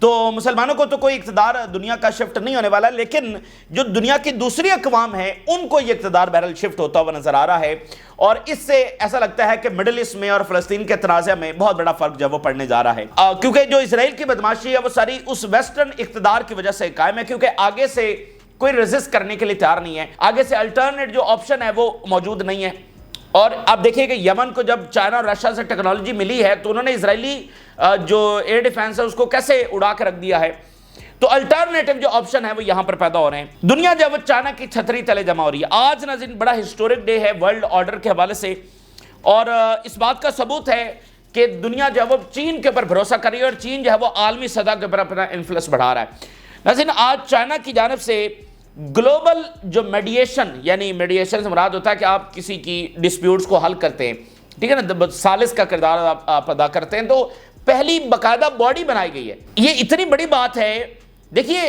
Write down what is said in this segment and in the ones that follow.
تو مسلمانوں کو تو کوئی اقتدار دنیا کا شفٹ نہیں ہونے والا، لیکن جو دنیا کی دوسری اقوام ہیں ان کو یہ اقتدار بہرحال شفٹ ہوتا ہوا نظر آ رہا ہے، اور اس سے ایسا لگتا ہے کہ مڈل ایسٹ میں اور فلسطین کے تنازع میں بہت بڑا فرق جو وہ پڑنے جا رہا ہے، کیونکہ جو اسرائیل کی بدماشی ہے وہ ساری اس ویسٹرن اقتدار کی وجہ سے قائم ہے، کیونکہ آگے سے کوئی ریزسٹ کرنے کے لیے تیار نہیں ہے، آگے سے الٹرنیٹ جو آپشن ہے وہ موجود نہیں ہے۔ اور آپ دیکھیں کہ یمن کو جب چائنا اور رشیا سے ٹیکنالوجی ملی ہے تو انہوں نے اسرائیلی جو ایئر ڈیفینس ہے اس کو کیسے اڑا کے رکھ دیا ہے، تو الٹرنیٹو جو آپشن ہے وہ یہاں پر پیدا ہو رہے ہیں۔ دنیا جب وہ چائنا کی چھتری تلے جمع ہو رہی ہے، آج ناظرین بڑا ہسٹورک ڈے ہے ورلڈ آرڈر کے حوالے سے، اور اس بات کا ثبوت ہے کہ دنیا جو ہے وہ چین کے اوپر بھروسہ کر رہی ہے، اور چین جو ہے وہ عالمی سطح کے اوپر اپنا انفلوئنس بڑھا رہا ہے۔ ناظرین آج چائنا کی جانب سے گلوبل جو میڈیشن، یعنی میڈیشن سے مراد ہوتا ہے کہ آپ کسی کی ڈسپیوٹس کو حل کرتے ہیں، ٹھیک ہے نا، ثالث کا کردار آپ ادا کرتے ہیں، تو پہلی باقاعدہ باڈی بنائی گئی ہے۔ یہ اتنی بڑی بات ہے، دیکھیے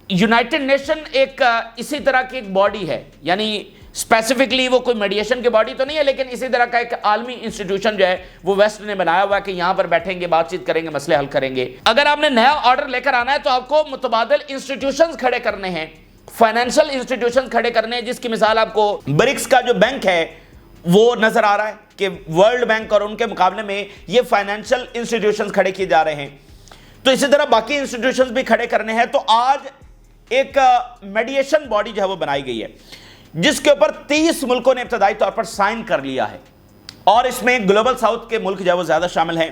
یونائٹڈ نیشن ایک اسی طرح کی ایک باڈی ہے، یعنی اسپیسیفکلی وہ کوئی میڈیشن کی باڈی تو نہیں ہے، لیکن اسی طرح کا ایک عالمی انسٹیٹیوشن جو ہے وہ ویسٹ نے بنایا ہوا ہے کہ یہاں پر بیٹھیں گے، بات چیت کریں گے، مسئلے حل کریں گے۔ اگر آپ نے نیا آرڈر لے کر آنا ہے تو آپ کو متبادل انسٹیٹیوشنز کھڑے کرنے ہیں، فائنینشل انسٹیٹیوشن کھڑے کرنے ہیں، جس کی مثال آپ کو برکس کا جو بینک ہے وہ نظر آ رہا ہے کہ ورلڈ بینک اور ان کے مقابلے میں یہ فائنینشل انسٹیٹیوشنز کھڑے کیے جا رہے ہیں، تو اسی طرح باقی انسٹیٹیوشنز بھی کھڑے کرنے ہیں۔ تو آج ایک میڈیشن باڈی جو ہے وہ بنائی گئی ہے جس کے اوپر 30 ملکوں نے ابتدائی طور پر سائن کر لیا ہے، اور اس میں گلوبل ساؤتھ کے ملک جو ہے وہ زیادہ شامل ہیں،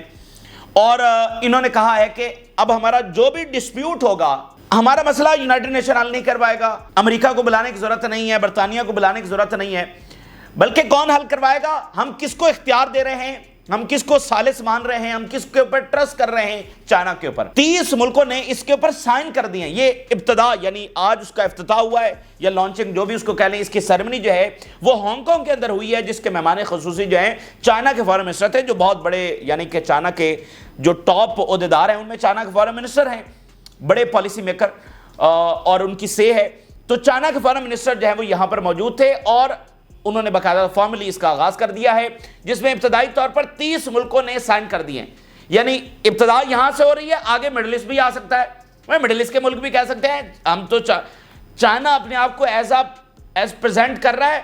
اور انہوں نے کہا ہے کہ اب ہمارا جو بھی ڈسپیوٹ ہوگا، ہمارا مسئلہ یونائٹڈ نیشن حل نہیں کروائے گا، امریکہ کو بلانے کی ضرورت نہیں ہے، برطانیہ کو بلانے کی ضرورت نہیں ہے، بلکہ کون حل کروائے گا؟ ہم کس کو اختیار دے رہے ہیں، ہم کس کو ثالث مان رہے ہیں، ہم کس کے اوپر ٹرسٹ کر رہے ہیں؟ چائنا کے اوپر۔ 30 ملکوں نے اس کے اوپر سائن کر دیے ہیں۔ یہ ابتدا یعنی آج اس کا افتتاح ہوا ہے یا لانچنگ جو بھی اس کو کہہ لیں، اس کی سیریمنی جو ہے وہ ہانگ کانگ کے اندر ہوئی ہے، جس کے مہمان خصوصی جو ہیں چائنا کے فارن منسٹر تھے، جو بہت بڑے یعنی کہ چائنا کے جو ٹاپ عہدیدار ہیں ان میں چائنا کے فارن منسٹر ہیں، بڑے پالیسی میکر، اور ان کی سے ہے، تو چائنا کے فارن منسٹر جو ہیں وہ یہاں پر موجود تھے، اور انہوں نے باقاعدہ فارملی اس کا آغاز کر دیا ہے، جس میں ابتدائی طور پر 30 ملکوں نے سائن کر دیے ہیں۔ یعنی ابتدا یہاں سے ہو رہی ہے، آگے مڈل ایسٹ بھی آ سکتا ہے، مڈل ایسٹ کے ملک بھی کہہ سکتے ہیں ہم تو چائنا اپنے آپ کو ایز پریزنٹ کر رہا ہے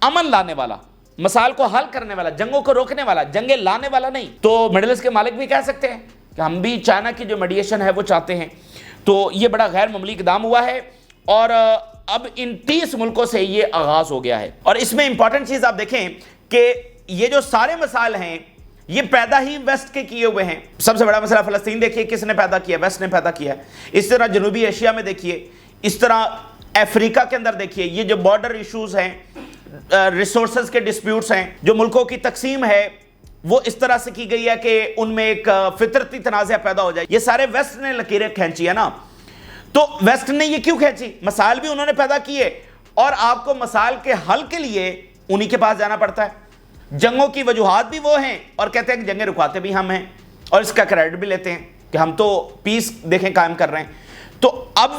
امن لانے والا، مسائل کو حل کرنے والا، جنگوں کو روکنے والا، جنگیں لانے والا نہیں، تو مڈل ایسٹ کے مالک بھی کہہ سکتے ہیں کہ ہم بھی چائنا کی جو میڈیشن ہے وہ چاہتے ہیں۔ تو یہ بڑا غیر معمولی اقدام ہوا ہے، اور اب ان 30 ملکوں سے یہ آغاز ہو گیا ہے۔ اور اس میں امپورٹنٹ چیز آپ دیکھیں کہ یہ جو سارے مسائل ہیں یہ پیدا ہی ویسٹ کے کیے ہوئے ہیں۔ سب سے بڑا مسئلہ فلسطین دیکھیے کس نے پیدا کیا، ویسٹ نے پیدا کیا ہے۔ اس طرح جنوبی ایشیا میں دیکھیے، اس طرح افریقہ کے اندر دیکھیے، یہ جو بارڈر ایشوز ہیں، ریسورسز کے ڈسپیوٹس ہیں، جو ملکوں کی تقسیم ہے وہ اس طرح سے کی گئی ہے کہ ان میں ایک فطرتی تنازع پیدا ہو جائے، یہ سارے ویسٹ نے لکیریں کھینچی ہے نا۔ تو ویسٹ نے یہ کیوں کھینچی؟ مسائل بھی انہوں نے پیدا کیے، اور آپ کو مسائل کے حل کے لیے انہی کے پاس جانا پڑتا ہے۔ جنگوں کی وجوہات بھی وہ ہیں، اور کہتے ہیں کہ جنگیں رکواتے بھی ہم ہیں، اور اس کا کریڈٹ بھی لیتے ہیں کہ ہم تو پیس دیکھیں قائم کر رہے ہیں۔ تو اب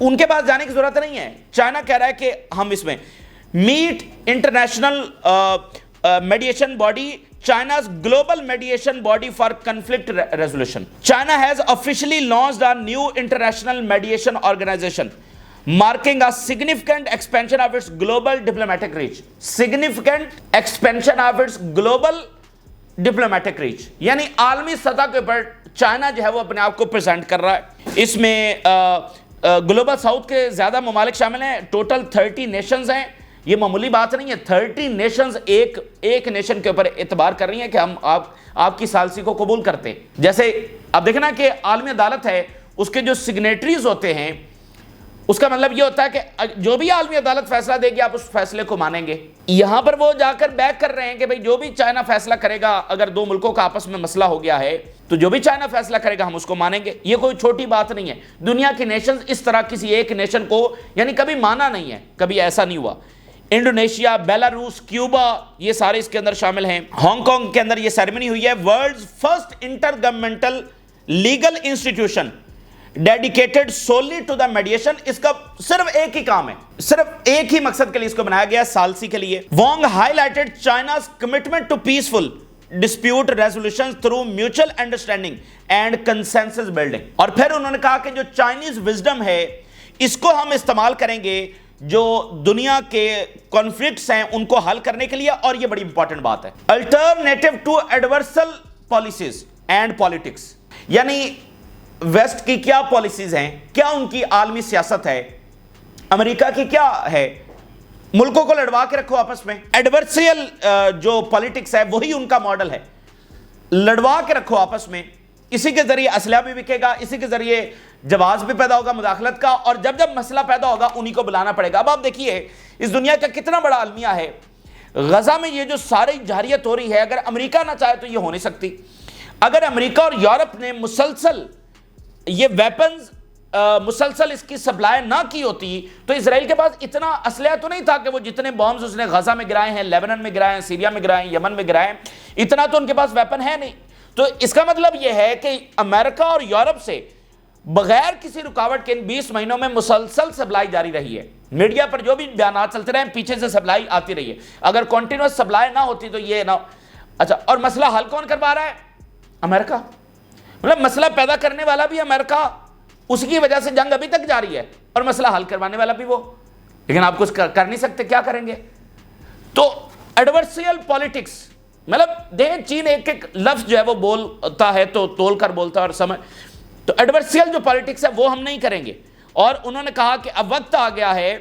ان کے پاس جانے کی ضرورت نہیں ہے۔ چائنا کہہ رہا ہے کہ ہم اس میں میٹ international mediation body, China's global mediation body for conflict resolution. China has officially launched a new international mediation organization, marking a significant expansion of its global diplomatic reach. Significant expansion of its global diplomatic reach. یعنی عالمی سطح کے اوپر China جو ہے وہ اپنے آپ کو پریزنٹ کر رہا ہے۔ اس میں گلوبل ساؤتھ کے زیادہ ممالک شامل ہیں، ٹوٹل 30 نیشنز ہیں۔ یہ معمولی بات نہیں ہے، 30 نیشنز ایک نیشن کے اوپر اعتبار کر رہی ہیں کہ ہم آپ کی ثالثی کو قبول کرتے ہیں۔ جیسے اب دیکھنا کہ عالمی عدالت ہے، اس کے جو سگنیٹریز ہوتے ہیں، اس کا مطلب یہ ہوتا ہے کہ جو بھی عالمی عدالت فیصلہ دے گی آپ اس فیصلے کو مانیں گے۔ یہاں پر وہ جا کر بیک کر رہے ہیں کہ بھئی جو بھی چائنا فیصلہ کرے گا، اگر دو ملکوں کا آپس میں مسئلہ ہو گیا ہے تو جو بھی چائنا فیصلہ کرے گا ہم اس کو مانیں گے۔ یہ کوئی چھوٹی بات نہیں ہے، دنیا کی نیشنز اس طرح کسی ایک نیشن کو یعنی کبھی مانا نہیں ہے، کبھی ایسا نہیں ہوا۔ انڈونیشیا، بیلاروس، کیوبا، یہ سارے اس کے اندر شامل ہیں۔ ہانگ کانگ کے اندر یہ سیریمنی ہوئی ہے، world's first intergovernmental legal institution dedicated solely to the mediation. اس کا صرف ایک ہی کام ہے، صرف ایک ہی مقصد کے لیے اس کو بنایا گیا ہے، ثالثی کے لیے۔ Wang highlighted China's commitment to peaceful dispute resolutions through mutual understanding and consensus building. اور پھر انہوں نے کہا کہ جو چائنیز وزڈم ہے اس کو ہم استعمال کریں گے جو دنیا کے کانفلکٹس ہیں ان کو حل کرنے کے لیے. اور یہ بڑی امپورٹنٹ بات ہے, alternative to adversarial policies and politics, یعنی ویسٹ کی کیا پالیسیز ہیں, کیا ان کی عالمی سیاست ہے, امریکہ کی کیا ہے, ملکوں کو لڑوا کے رکھو آپس میں. ایڈورسریل جو پالیٹکس ہے وہی ان کا ماڈل ہے, لڑوا کے رکھو آپس میں, اسی کے ذریعے اسلحہ بھی بکے گا, اسی کے ذریعے جواز بھی پیدا ہوگا مداخلت کا, اور جب جب مسئلہ پیدا ہوگا انہی کو بلانا پڑے گا. اب آپ دیکھیے اس دنیا کا کتنا بڑا المیہ ہے, غزہ میں یہ جو ساری جارحیت ہو رہی ہے, اگر امریکہ نہ چاہے تو یہ ہو نہیں سکتی. اگر امریکہ اور یورپ نے مسلسل یہ ویپنز مسلسل اس کی سپلائی نہ کی ہوتی تو اسرائیل کے پاس اتنا اسلحہ تو نہیں تھا کہ وہ جتنے بامز اس نے غزہ میں گرائے ہیں, لیبنن میں گرائے ہیں, سیریا میں گرائے ہیں, یمن میں گرائے ہیں, اتنا تو ان کے پاس ویپن ہے نہیں. تو اس کا مطلب یہ ہے کہ امریکہ اور یورپ سے بغیر کسی رکاوٹ کے ان 20 مہینوں میں مسلسل سپلائی جاری رہی ہے. میڈیا پر جو بھی بیانات چلتے رہے ہیں پیچھے سے سپلائی آتی رہی ہے. اگر کنٹینیوس سپلائی نہ ہوتی تو یہ نہ. اچھا, اور مسئلہ حل کون کروا رہا ہے؟ امریکہ. مطلب مسئلہ پیدا کرنے والا بھی امریکہ, اس کی وجہ سے جنگ ابھی تک جاری ہے, اور مسئلہ حل کروانے والا بھی وہ. لیکن آپ کچھ کر نہیں سکتے, کیا کریں گے؟ تو ایڈورسریل پالیٹکس مطلب دیکھیں چین ایک ایک لفظ جو ہے وہ بولتا ہے تو تول کر بولتا ہے اور سمجھ, تو ایڈورسریل جو پالیٹکس ہے وہ ہم نہیں کریں گے. اور انہوں نے کہا کہ اب وقت آ گیا ہے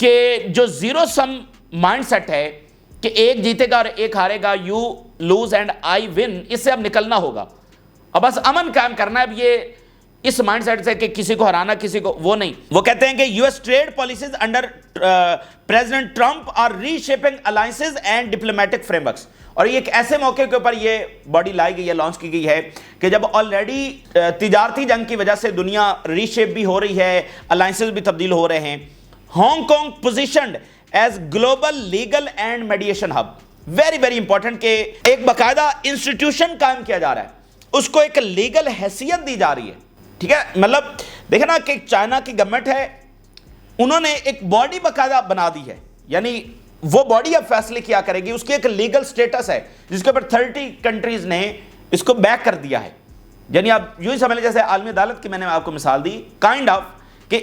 کہ جو زیرو سم مائنڈ سیٹ ہے کہ ایک جیتے گا اور ایک ہارے گا, you lose and I win, اس سے اب نکلنا ہوگا. اب بس امن قائم کرنا ہے. اب یہ اس مائنڈ سیٹ سے کہ کسی کو ہرانا کسی کو, وہ نہیں. وہ کہتے ہیں کہ U S trade policies under President Trump are reshaping alliances and diplomatic frameworks. اور یہ ایک ایسے موقع کے اوپر یہ باڈی لائی گئی ہے, لانچ کی گئی ہے کہ جب آلریڈی تجارتی جنگ کی وجہ سے دنیا ری شیپ بھی ہو رہی ہے, الائنسز بھی تبدیل ہو رہے ہیں. Hong Kong positioned as global legal and mediation hub. Very very important کہ ایک باقاعدہ انسٹیٹیوشن قائم کیا جا رہا ہے, اس کو ایک لیگل حیثیت دی جا رہی ہے. ٹھیک ہے, مطلب دیکھیں نا کہ چائنا کی گورنمنٹ ہے, انہوں نے ایک باڈی باقاعدہ بنا دی ہے, یعنی وہ باڈی اب فیصلے کیا کرے گی, اس کی ایک لیگل سٹیٹس ہے جس کے اوپر 30 کنٹریز نے اس کو بیک کر دیا ہے. یعنی آپ یوں ہی سمجھ لیں جیسے عالمی عدالت کی میں نے آپ کو مثال دی, کائنڈ آف کہ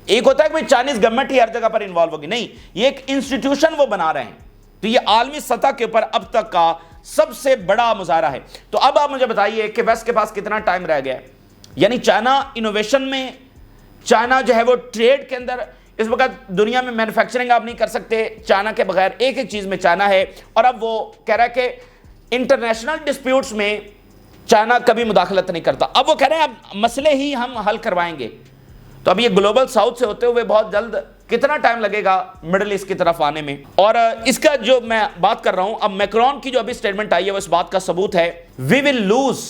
ایک ہوتا ہے کہ چائنیز گورنمنٹ ہی ہر جگہ پر انوالو ہوگی, نہیں, یہ ایک انسٹیٹیوشن وہ بنا رہے ہیں. تو یہ عالمی سطح کے اوپر اب تک کا سب سے بڑا مظاہرہ ہے. تو اب آپ مجھے بتائیے کہ ویسٹ کے پاس کتنا ٹائم رہ گیا ہے. یعنی چائنا انوویشن میں, چائنا جو ہے وہ ٹریڈ کے اندر, اس وقت دنیا میں مینوفیکچرنگ آپ نہیں کر سکتے چائنا کے بغیر, ایک ایک چیز میں چائنا ہے. اور اب وہ کہہ رہا ہے کہ انٹرنیشنل ڈسپیوٹس میں چائنا کبھی مداخلت نہیں کرتا. اب وہ کہہ رہے ہیں اب مسئلے ہی ہم حل کروائیں گے. تو اب یہ گلوبل ساؤتھ سے ہوتے ہوئے بہت جلد کتنا ٹائم لگے گا مڈل ایسٹ کی طرف آنے میں. اور اس کا جو میں بات کر رہا ہوں, اب میکرون کی جو ابھی سٹیٹمنٹ آئی ہے وہ اس بات کا ثبوت ہے. We will lose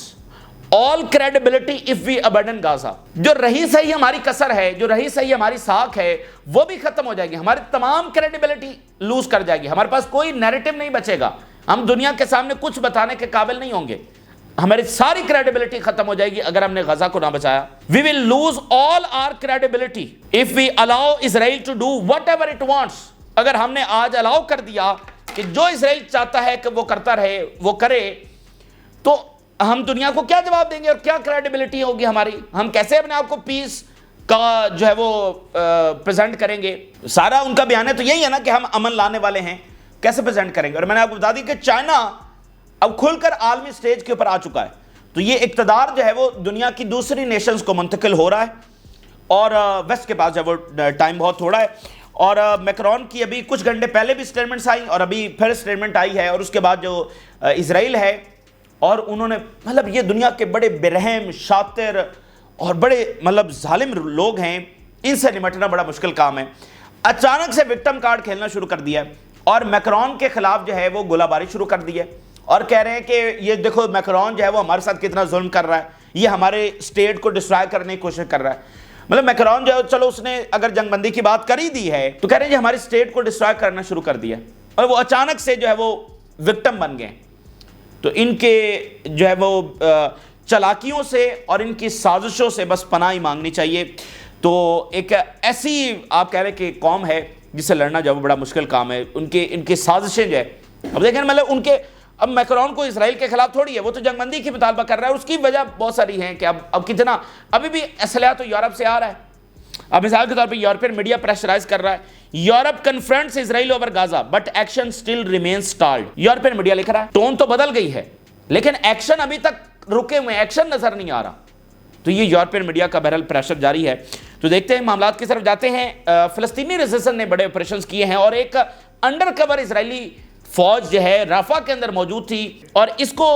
all credibility if we abandon Gaza. جو رہی صحیح ہماری کسر ہے, جو رہی صحیح ہماری ساکھ ہے, وہ بھی ختم ہو جائے گی. ہماری تمام کریڈیبلٹی لوز کر جائے گی, ہمارے پاس کوئی نیریٹو نہیں بچے گا, ہم دنیا کے سامنے کچھ بتانے کے قابل نہیں ہوں گے, ہماری ساری کریڈیبلٹی ختم ہو جائے گی اگر ہم نے غزہ کو نہ بچایا. We will lose all our credibility if we allow Israel to do whatever it wants. اگر ہم نے آج الاؤ کر دیا کہ جو اسرائیل چاہتا ہے کہ وہ کرتا رہے, وہ کرے, تو ہم دنیا کو کیا جواب دیں گے اور کیا کریڈیبلٹی ہوگی ہماری؟ ہم کیسے اپنے آپ کو پیس کا جو ہے وہ پریزنٹ کریں گے؟ سارا ان کا بیان ہے تو یہی ہے نا کہ ہم امن لانے والے ہیں, کیسے پریزنٹ کریں گے؟ اور میں نے آپ کو بتا دی کہ چائنا اب کھل کر عالمی سٹیج کے اوپر آ چکا ہے, تو یہ اقتدار جو ہے وہ دنیا کی دوسری نیشنز کو منتقل ہو رہا ہے, اور ویسٹ کے پاس جو ہے وہ ٹائم بہت تھوڑا ہے. اور میکرون کی ابھی کچھ گھنٹے پہلے بھی سٹیٹمنٹس آئی اور ابھی پھر سٹیٹمنٹ آئی ہے, اور اس کے بعد جو اسرائیل ہے, اور انہوں نے مطلب یہ دنیا کے بڑے برہم, شاطر اور بڑے مطلب ظالم لوگ ہیں, ان سے نمٹنا بڑا مشکل کام ہے. اچانک سے وکٹم کارڈ کھیلنا شروع کر دیا ہے, اور میکرون کے خلاف جو ہے وہ گولہ باری شروع کر دی ہے, اور کہہ رہے ہیں کہ یہ دیکھو میکرون جو ہے وہ ہمارے ساتھ کتنا ظلم کر رہا ہے, یہ ہمارے اسٹیٹ کو ڈسٹرائے کرنے کی کوشش کر رہا ہے. مطلب میکرون جو ہے چلو اس نے اگر جنگ بندی کی بات کر ہی دی ہے تو کہہ رہے ہیں جی ہماری اسٹیٹ کو ڈسٹرائے کرنا شروع کر دیا, اور وہ اچانک سے جو ہے وہ وکٹم بن گئے. تو ان کے جو ہے وہ چالاکیوں سے اور ان کی سازشوں سے بس پناہ ہی مانگنی چاہیے. تو ایک ایسی آپ کہہ رہے کہ قوم ہے جس سے لڑنا جو ہے وہ بڑا مشکل کام ہے. ان کی سازشیں جو ہے, اب دیکھیں مطلب ان کے اب میکرون کو اسرائیل کے خلاف تھوڑی ہے، وہ تو جنگ بندی کی مطالبہ کر رہا ہے، اس کی وجہ بہت ساری ہیں کہ اب کتنا ابھی بھی اسلحہ تو یورپ سے آ رہا ہے. اب مثال کے طور پہ یورپین میڈیا پریشرائز کر رہا ہے، Europe confronts Israel over Gaza but action still remains stalled. European media لکھ رہا ہے ٹون تو بدل گئی ہے لیکن ایکشن ابھی تک رکے ہوئے ہیں، ایکشن نظر نہیں آ رہا. تو یہ یورپین میڈیا کا بہرحال پریشر جاری ہے. تو دیکھتے ہیں معاملات کی طرف جاتے ہیں. فلسطینی ریزسٹنس نے بڑے آپریشنز کیے ہیں اور ایک انڈر کور اسرائیلی فوج جو ہے رافا کے اندر موجود تھی اور اس کو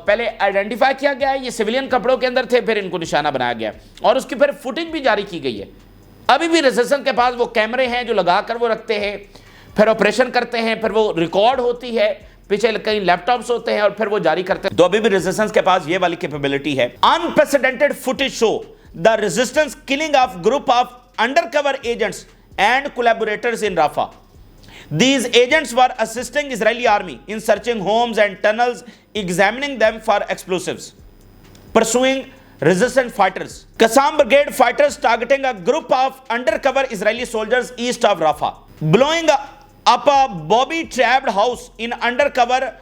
پہلے آئیڈینٹیفائی کیا گیا ہے، یہ سویلین کپڑوں کے اندر تھے، پھر ان کو نشانہ بنایا گیا اور اس کی پھر فوٹیج بھی جاری کی گئی ہے. ابھی بھی ریزسٹنس کے پاس وہ کیمرے ہیں جو لگا کر وہ رکھتے ہیں، پھر آپریشن کرتے ہیں، پھر وہ ریکارڈ ہوتی ہے، پیچھے کئی لیپ ٹاپس ہوتے ہیں اور پھر وہ جاری کرتے ہیں. تو ابھی بھی ریزسٹنس کے پاس یہ والی کیپیبلٹی ہے. Unprecedented footage show the resistance killing of group of undercover agents and collaborators in Rafah. These agents were assisting Israeli army in searching homes and tunnels, examining them for explosives, pursuing resistance fighters. Qassam Brigade fighters targeting a group of undercover Israeli soldiers east of Rafah, blowing up a booby-trapped house in undercover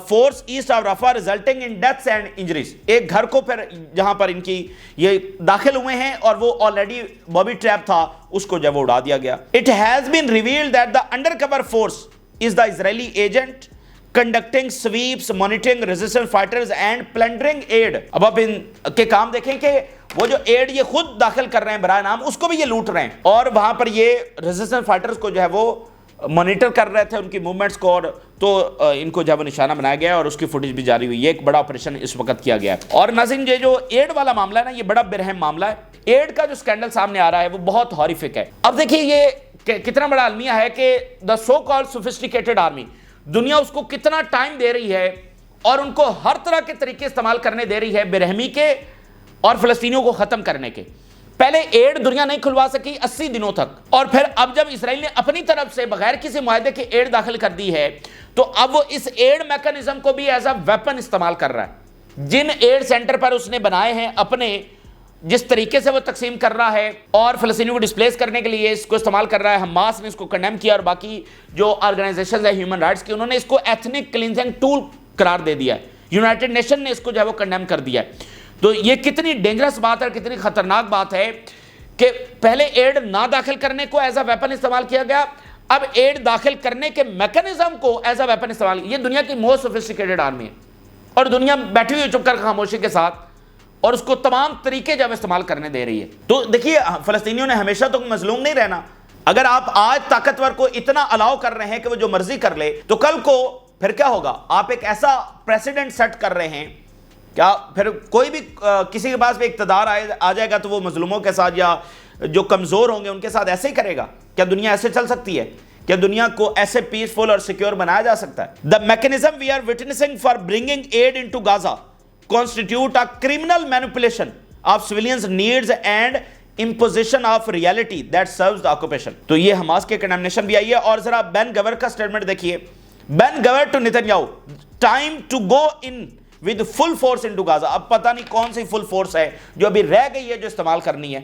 force east of Rafah, resulting in deaths and injuries. ایک گھر کو پھر جہاں پر ان کی یہ داخل ہوئے ہیں اور وہ آلریڈی بوبی ٹریپ تھا اس کو جب وہ اڑا دیا گیا. It has been revealed that the undercover force is the Israeli agent conducting sweeps, monitoring resistance fighters and plundering aid. اب آپ ان کے کام دیکھیں کہ وہ جو ایڈ یہ خود داخل کر رہے ہیں برائے نام، اس کو بھی یہ لوٹ رہے ہیں اور وہاں پر یہ ریزسٹنس فائٹرز کو جو ہے وہ مانیٹر کر رہے تھے ان کی موومنٹس کو، اور تو ان کو جب نشانہ بنایا گیا اور اس کی فوٹیج بھی جاری ہوئی. یہ ایک بڑا آپریشن اس وقت کیا گیا ہے. اور ناظرین یہ جو ایڈ والا معاملہ ہے نا، یہ بڑا برہم معاملہ ہے. ایڈ کا جو سکینڈل سامنے آ رہا ہے وہ بہت ہاریفک ہے. اب دیکھیے یہ کتنا بڑا المیہ ہے کہ دا سو کال سوفسٹیکیٹڈ آرمی، دنیا اس کو کتنا ٹائم دے رہی ہے اور ان کو ہر طرح کے طریقے استعمال کرنے دے رہی ہے برہمی کے اور فلسطینیوں کو ختم کرنے کے. پہلے ایڈ دنیا نہیں کھلوا سکی 80 دنوں تک، اور پھر اب جب اسرائیل نے اپنی طرف سے بغیر کسی معاہدے کے ایڈ داخل کر دی ہے تو اب وہ اس ایڈ میکانزم کو بھی ایز اے ویپن استعمال کر رہا ہے. جن ایڈ سینٹر پر اس نے بنائے ہیں اپنے، جس طریقے سے وہ تقسیم کر رہا ہے اور فلسطینیوں کو ڈسپلیس کرنے کے لیے اس کو استعمال کر رہا ہے. حماس نے اس کو کنڈیم کیا اور باقی جو آرگنائزیشنز ہیں ہیومن رائٹس کی، انہوں نے اس کو ایتھنک کلینزنگ ٹول قرار دے دیا ہے. یونائٹڈ نیشن نے اس کو جو ہے وہ کنڈیم کر دیا ہے. تو یہ کتنی ڈینجرس بات ہے اور کتنی خطرناک بات ہے کہ پہلے ایڈ نہ داخل کرنے کو ایز اے ویپن استعمال کیا گیا، اب ایڈ داخل کرنے کے میکانزم کو ایز اے ویپن استعمال. یہ دنیا کی موسٹ سوفسٹیکیٹڈ آرمی ہے اور دنیا بیٹھی ہوئی چپ کر خاموشی کے ساتھ اور اس کو تمام طریقے جب استعمال کرنے دے رہی ہے. تو دیکھیے فلسطینیوں نے ہمیشہ تو مظلوم نہیں رہنا. اگر آپ آج طاقتور کو اتنا الاؤ کر رہے ہیں کہ وہ جو مرضی کر لے تو کل کو پھر کیا ہوگا؟ آپ ایک ایسا پریسیڈنٹ سیٹ کر رہے ہیں کیا پھر کوئی بھی کسی کے پاس بھی اقتدار آ جائے گا تو وہ مظلوموں کے ساتھ یا جو کمزور ہوں گے ان کے ساتھ ایسے ہی کرے گا؟ کیا دنیا ایسے چل سکتی ہے؟ کیا دنیا کو ایسے پیسفل اور سیکیور بنایا جا سکتا ہے؟ The mechanism we are witnessing for bringing aid into Gaza constitute a criminal manipulation of civilians' needs and imposition of reality that serves the occupation. تو یہ حماس کے کنڈیمنیشن بھی آئی ہے. اور ذرا بین گور کا سٹیٹمنٹ دیکھیے. Ben Gvir to Netanyahu, time to go in with full force into Gaza. اب پتہ نہیں کون سی فل فورس ہے جو ابھی رہ گئی ہے جو استعمال کرنی ہے.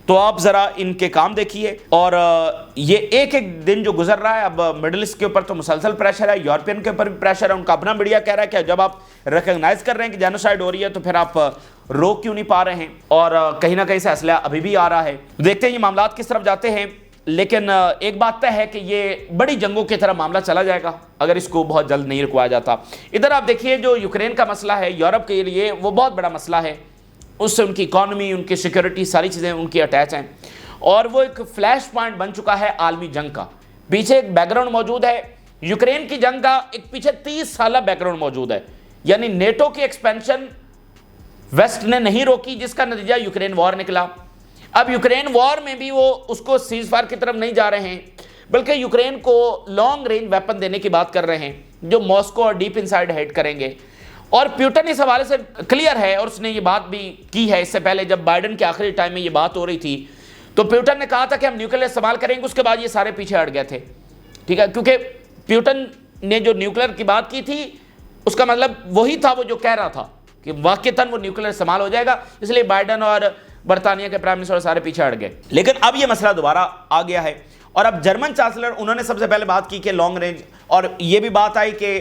تو آپ ذرا ان کے کام دیکھیے. اور یہ ایک ایک دن جو گزر رہا ہے اب مڈل ایسٹ کے اوپر تو مسلسل پریشر ہے، یورپین کے اوپر بھی پریشر ہے. ان کا اپنا میڈیا کہہ رہا ہے کہ جب آپ ریکگنائز کر رہے ہیں کہ جینوسائیڈ ہو رہی ہے تو پھر آپ روک کیوں نہیں پا رہے ہیں؟ اور کہیں نہ کہیں سے اسلحہ ابھی بھی آ رہا ہے. دیکھتے ہیں یہ معاملات کس طرف جاتے ہیں. لیکن ایک بات طے ہے کہ یہ بڑی جنگوں کی طرح معاملہ چلا جائے گا اگر اس کو بہت جلد نہیں رکوایا جاتا. ادھر آپ دیکھیے جو یوکرین کا مسئلہ ہے یورپ کے لیے وہ بہت بڑا مسئلہ ہے. اس سے ان کی اکانومی، ان کی سیکیورٹی، ساری چیزیں ان کی اٹیچ ہیں اور وہ ایک فلیش پوائنٹ بن چکا ہے عالمی جنگ کا. پیچھے ایک بیک گراؤنڈ موجود ہے یوکرین کی جنگ کا، ایک پیچھے 30 سالہ بیک گراؤنڈ موجود ہے. یعنی نیٹو کی ایکسپینشن ویسٹ نے نہیں روکی جس کا نتیجہ یوکرین وار نکلا. اب یوکرین وار میں بھی وہ اس کو سیز فائر کی طرف نہیں جا رہے ہیں بلکہ یوکرین کو لانگ رینج ویپن دینے کی بات کر رہے ہیں جو ماسکو اور ڈیپ انسائڈ ہیٹ کریں گے. اور پیوٹن اس حوالے سے کلیئر ہے اور اس نے یہ بات بھی کی ہے. اس سے پہلے جب بائیڈن کے آخری ٹائم میں یہ بات ہو رہی تھی تو پیوٹن نے کہا تھا کہ ہم نیوکلیر استعمال کریں گے. اس کے بعد یہ سارے پیچھے ہٹ گئے تھے. ٹھیک ہے، کیونکہ پیوٹن نے جو نیوکلیر کی بات کی تھی اس کا مطلب وہی تھا وہ جو کہہ رہا تھا کہ واقعتاً وہ نیوکلیر استعمال ہو جائے گا. اس لیے بائیڈن اور برطانیہ کے پرائم منسٹر سارے پیچھے ہٹ گئے. لیکن اب یہ مسئلہ دوبارہ آ گیا ہے اور اب جرمن چانسلر انہوں نے سب سے پہلے بات کی کہ لانگ رینج، اور یہ بھی بات آئی کہ